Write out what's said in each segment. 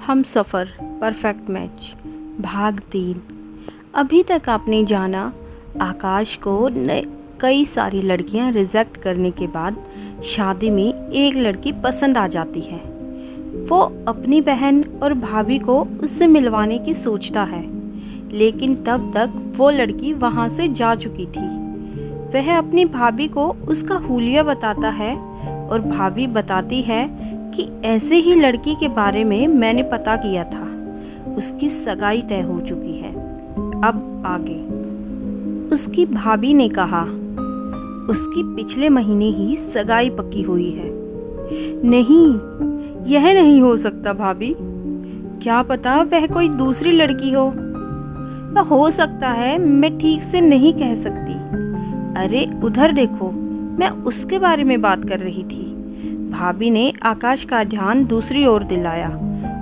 हमसफ़र perfect match भाग 3। अभी तक आपने जाना आकाश को कई सारी लड़कियां रिजेक्ट करने के बाद शादी में एक लड़की पसंद आ जाती है। वो अपनी बहन और भाभी को उससे मिलवाने की सोचता है, लेकिन तब तक वो लड़की वहाँ से जा चुकी थी। वह अपनी भाभी को उसका हुलिया बताता है और भाभी बताती है कि ऐसे ही लड़की के बारे में मैंने पता किया था, उसकी सगाई तय हो चुकी है। अब आगे उसकी भाभी ने कहा उसकी पिछले महीने ही सगाई पक्की हुई है। नहीं, यह नहीं हो सकता भाभी, क्या पता वह कोई दूसरी लड़की हो, या हो सकता है, मैं ठीक से नहीं कह सकती। अरे उधर देखो, मैं उसके बारे में बात कर रही थी। भाभी ने आकाश का ध्यान दूसरी ओर दिलाया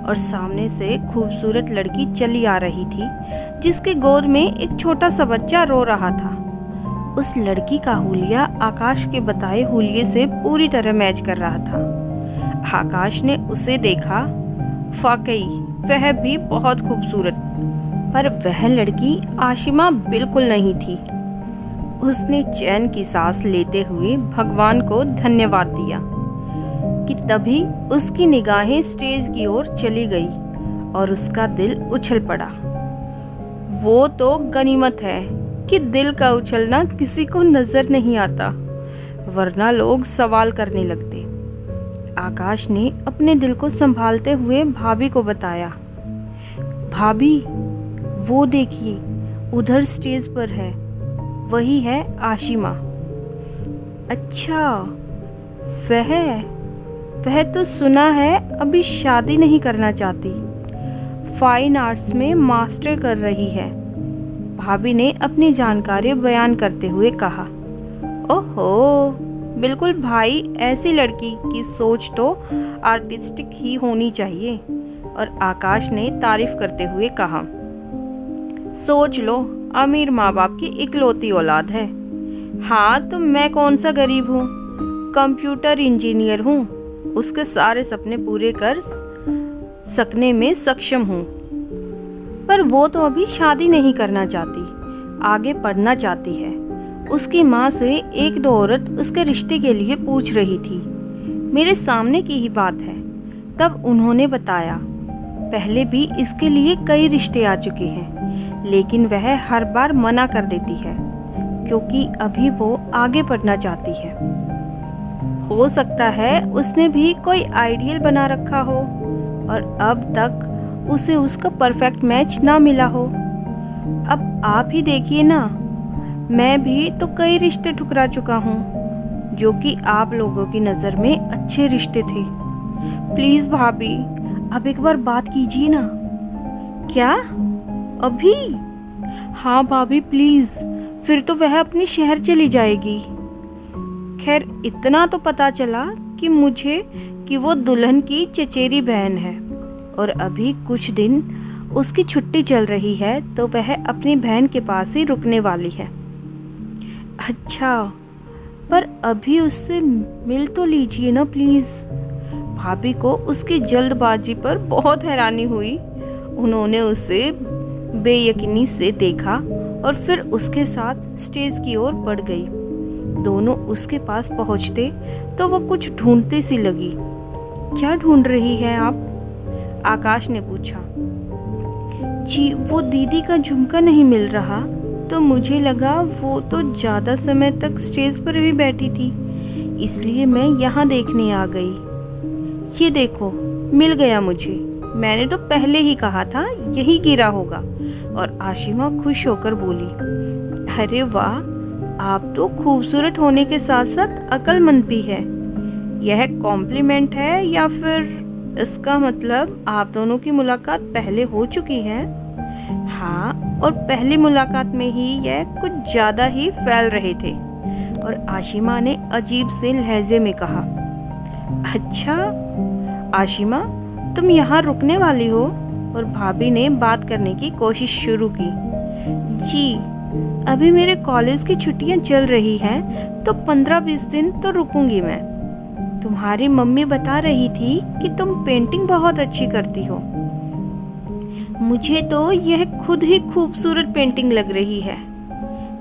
और सामने से खूबसूरत लड़की चली आ रही थी, जिसके गोद में एक छोटा सा बच्चा रो रहा था। उस लड़की का हुलिया आकाश के बताए हुलिये से पूरी तरह मैच कर रहा था। आकाश ने उसे देखा, वाकई वह भी बहुत खूबसूरत, पर वह लड़की आशिमा बिल्कुल नहीं थी। उसने चैन की सांस लेते हुए भगवान को धन्यवाद दिया कि तभी उसकी निगाहें स्टेज की ओर चली गई और उसका दिल उछल पड़ा। वो तो गनीमत है कि दिल का उछलना किसी को नजर नहीं आता, वरना लोग सवाल करने लगते। आकाश ने अपने दिल को संभालते हुए भाभी को बताया, भाभी वो देखिए, उधर स्टेज पर है, वही है आशिमा। अच्छा, वह तो सुना है अभी शादी नहीं करना चाहती, फाइन आर्ट्स में मास्टर कर रही है। भाभी ने अपनी जानकारी बयान करते हुए कहा। ओहो, बिल्कुल भाई, ऐसी लड़की की सोच तो आर्टिस्टिक ही होनी चाहिए। और आकाश ने तारीफ करते हुए कहा, सोच लो, अमीर माँ बाप की इकलौती औलाद है। हाँ, तो मैं कौन सा गरीब हूँ, कंप्यूटर इंजीनियर हूँ, उसके सारे सपने पूरे कर सकने में सक्षम हूँ। पर वो तो अभी शादी नहीं करना चाहती, आगे पढ़ना चाहती है। उसकी माँ से एक दो औरत उसके रिश्ते के लिए पूछ रही थी, मेरे सामने की ही बात है। तब उन्होंने बताया, पहले भी इसके लिए कई रिश्ते आ चुके हैं, लेकिन वह हर बार मना कर देती है क्योंकि अभी वो आगे पढ़ना चाहती है। हो सकता है उसने भी कोई आइडियल बना रखा हो और अब तक उसे उसका परफेक्ट मैच ना मिला हो। अब आप ही देखिए ना, मैं भी तो कई रिश्ते ठुकरा चुका हूँ जो कि आप लोगों की नज़र में अच्छे रिश्ते थे। प्लीज़ भाभी, अब एक बार बात कीजिए ना। क्या अभी? हाँ भाभी प्लीज़, फिर तो वह अपने शहर चली जाएगी। खैर, इतना तो पता चला कि मुझे कि वो दुल्हन की चचेरी बहन है और अभी कुछ दिन उसकी छुट्टी चल रही है, तो वह अपनी बहन के पास ही रुकने वाली है। अच्छा, पर अभी उससे मिल तो लीजिए ना प्लीज़। भाभी को उसकी जल्दबाजी पर बहुत हैरानी हुई। उन्होंने उसे बेयकीनी से देखा और फिर उसके साथ स्टेज की ओर बढ़ गई। दोनों उसके पास पहुंचते तो वो कुछ ढूंढती सी लगी। क्या ढूंढ रही है आप? आकाश ने पूछा। जी, वो दीदी का झुमका नहीं मिल रहा, तो मुझे लगा वो तो ज़्यादा समय तक स्टेज पर भी बैठी थी, इसलिए मैं यहाँ देखने आ गई। ये देखो, मिल गया मुझे, मैंने तो पहले ही कहा था यही गिरा होगा। और आशिमा खुश होकर बोली, अरे वाह, आप तो खूबसूरत होने के साथ साथ अक्लमंद भी है। यह कॉम्प्लीमेंट है या फिर इसका मतलब आप दोनों की मुलाकात पहले हो चुकी है? हाँ, और पहली मुलाकात में ही यह कुछ ज़्यादा ही फैल रहे थे। और आशिमा ने अजीब से लहजे में कहा, अच्छा आशिमा, तुम यहाँ रुकने वाली हो? और भाभी ने बात करने की कोशिश शुरू की। जी, अभी मेरे कॉलेज की छुट्टियाँ चल रही हैं, तो 15-20 दिन तो रुकूंगी मैं। तुम्हारी मम्मी बता रही थी कि तुम पेंटिंग बहुत अच्छी करती हो। मुझे तो यह खुद ही खूबसूरत पेंटिंग लग रही है।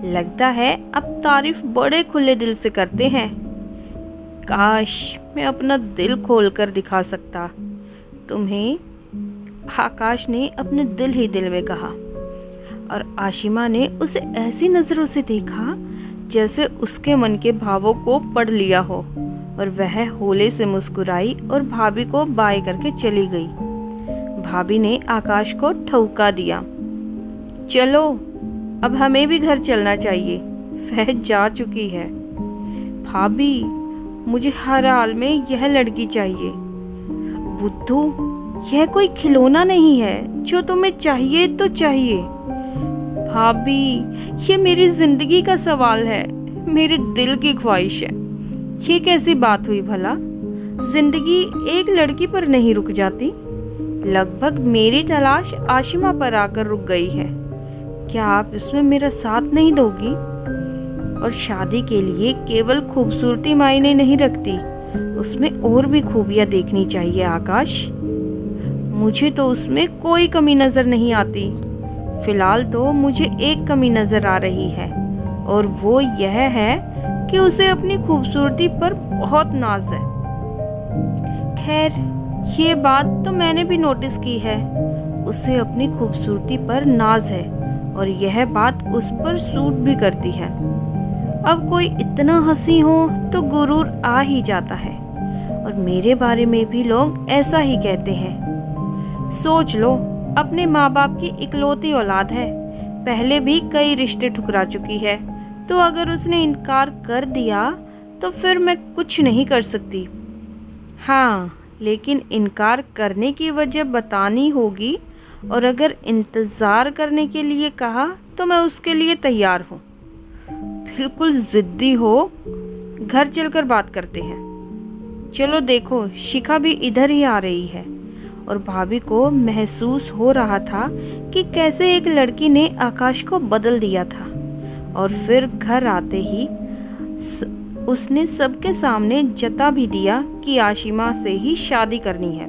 लगता है अब तारीफ बड़े खुले दिल से करते हैं। काश मैं अपना दिल खोल कर दिखा सकता तुम्हें, आकाश ने अपने दिल ही दिल में कहा। और आशिमा ने उसे ऐसी नज़रों से देखा जैसे उसके मन के भावों को पढ़ लिया हो, और वह होले से मुस्कुराई और भाभी को बाय करके चली गई। भाभी ने आकाश को ठौका दिया, चलो अब हमें भी घर चलना चाहिए, वह जा चुकी है। भाभी, मुझे हर हाल में यह लड़की चाहिए। बुद्धू, यह कोई खिलौना नहीं है जो तुम्हें चाहिए तो चाहिए। भाभी, ये मेरी जिंदगी का सवाल है, मेरे दिल की ख्वाहिश है। ये कैसी बात हुई भला? जिंदगी एक लड़की पर नहीं रुक जाती। लगभग मेरी तलाश आशिमा पर आकर रुक गई है। क्या आप इसमें मेरा साथ नहीं दोगी? और शादी के लिए केवल खूबसूरती मायने नहीं रखती, उसमें और भी खूबियां देखनी चाहिए आकाश। मुझे तो उसमें कोई कमी नजर नहीं आती। फिलहाल तो मुझे एक कमी नजर आ रही है, और वो यह है कि उसे अपनी खूबसूरती पर बहुत नाज है। खैर, ये बात तो मैंने भी नोटिस की है, उसे अपनी खूबसूरती पर नाज है, और यह बात उस पर सूट भी करती है। अब कोई इतना हंसी हो तो गुरूर आ ही जाता है, और मेरे बारे में भी लोग ऐसा ही कहते हैं। सोच लो, अपने माँ बाप की इकलौती औलाद है, पहले भी कई रिश्ते ठुकरा चुकी है, तो अगर उसने इनकार कर दिया तो फिर मैं कुछ नहीं कर सकती। हाँ, लेकिन इनकार करने की वजह बतानी होगी, और अगर इंतज़ार करने के लिए कहा तो मैं उसके लिए तैयार हूँ। बिल्कुल ज़िद्दी हो, घर चलकर बात करते हैं। चलो देखो, शिखा भी इधर ही आ रही है। और भाभी को महसूस हो रहा था कि कैसे एक लड़की ने आकाश को बदल दिया था, और फिर घर आते ही उसने सबके सामने जता भी दिया कि आशिमा से ही शादी करनी है।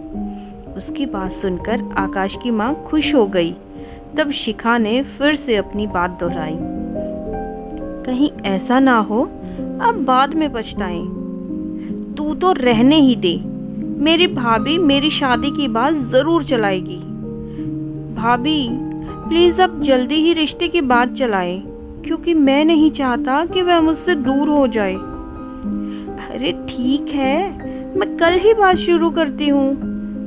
उसकी बात सुनकर आकाश की माँ खुश हो गई। तब शिखा ने फिर से अपनी बात दोहराई, कहीं ऐसा ना हो अब बाद में पछताएं। तू तो रहने ही दे, मेरी भाभी मेरी शादी की बात जरूर चलाएगी। भाभी, प्लीज अब जल्दी ही रिश्ते की बात चलाएं, क्योंकि मैं नहीं चाहता कि वह मुझसे दूर हो जाए। अरे ठीक है, मैं कल ही बात शुरू करती हूँ।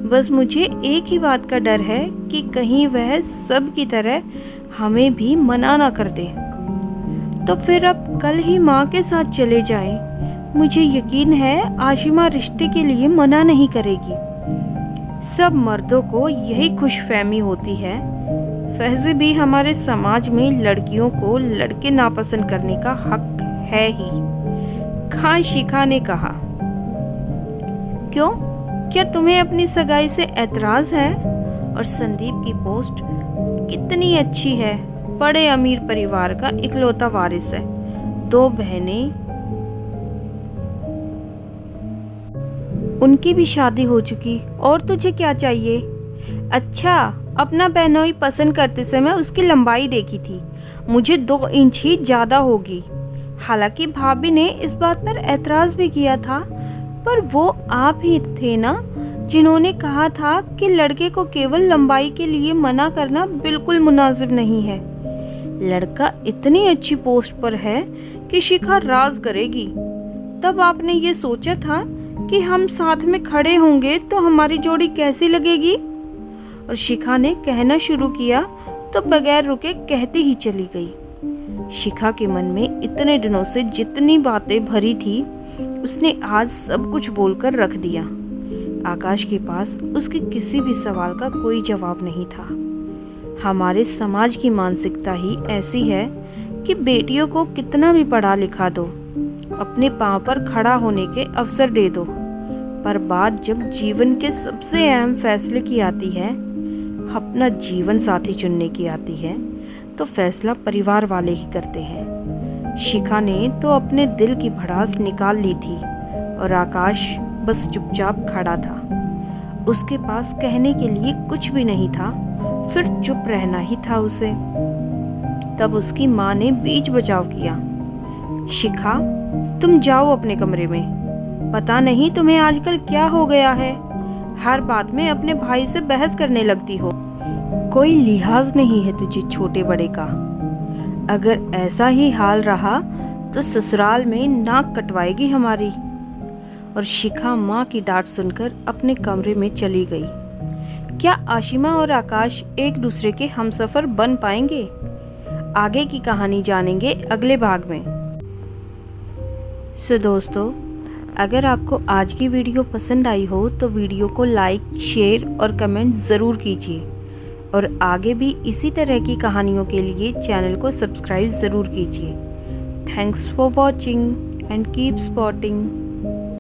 बस मुझे एक ही बात का डर है कि कहीं वह सब की तरह हमें भी मना ना कर दे। तो फिर अब कल ही माँ के साथ चले जाएं। मुझे यकीन है आशिमा रिश्ते के लिए मना नहीं करेगी। सब मर्दों को यही खुशफहमी होती है। वैसे भी हमारे समाज में लड़कियों को लड़के नापसंद करने का हक है ही। खान शिखा ने कहा, क्यों, क्या तुम्हें अपनी सगाई से एतराज है? और संदीप की पोस्ट कितनी अच्छी है, बड़े अमीर परिवार का इकलौता वारिस है, 2 बहनें, उनकी भी शादी हो चुकी, और तुझे क्या चाहिए? अच्छा, अपना बहनोई पसंद करते समय उसकी लंबाई देखी थी, मुझे 2 इंच ही ज़्यादा होगी। हालांकि भाभी ने इस बात पर एतराज़ भी किया था, पर वो आप ही थे ना जिन्होंने कहा था कि लड़के को केवल लंबाई के लिए मना करना बिल्कुल मुनासिब नहीं है। लड़का इतनी अच्छी पोस्ट पर है कि शिखा राज करेगी। तब आपने ये सोचा था कि हम साथ में खड़े होंगे तो हमारी जोड़ी कैसी लगेगी? और शिखा ने कहना शुरू किया तो बगैर रुके कहती ही चली गई। शिखा के मन में इतने दिनों से जितनी बातें भरी थी, उसने आज सब कुछ बोलकर रख दिया। आकाश के पास उसके किसी भी सवाल का कोई जवाब नहीं था। हमारे समाज की मानसिकता ही ऐसी है कि बेटियों को कितना भी पढ़ा लिखा दो, अपने पांव पर खड़ा होने के अवसर दे दो, पर बात जब जीवन के सबसे अहम फैसले की आती है, अपना जीवन साथी चुनने की आती है, तो फैसला परिवार वाले ही करते हैं। शिखा ने तो अपने दिल की भड़ास निकाल ली थी, और आकाश बस चुपचाप खड़ा था। उसके पास कहने के लिए कुछ भी नहीं था, फिर चुप रहना ही था उसे। तब उसकी माँ ने बीच बचाव किया। शिखा, तुम जाओ अपने कमरे में। पता नहीं तुम्हें आजकल क्या हो गया है, हर बात में अपने भाई से बहस करने लगती हो। कोई लिहाज नहीं है तुझे छोटे बड़े का। अगर ऐसा ही हाल रहा तो ससुराल में नाक कटवाएगी हमारी। और शिखा माँ की डांट सुनकर अपने कमरे में चली गई। क्या आशिमा और आकाश एक दूसरे के हमसफर बन पाएंगे? आगे की कहानी जानेंगे अगले भाग में। सो दोस्तों, अगर आपको आज की वीडियो पसंद आई हो तो वीडियो को लाइक, शेयर और कमेंट ज़रूर कीजिए। और आगे भी इसी तरह की कहानियों के लिए चैनल को सब्सक्राइब ज़रूर कीजिए। Thanks for watching and keep spotting.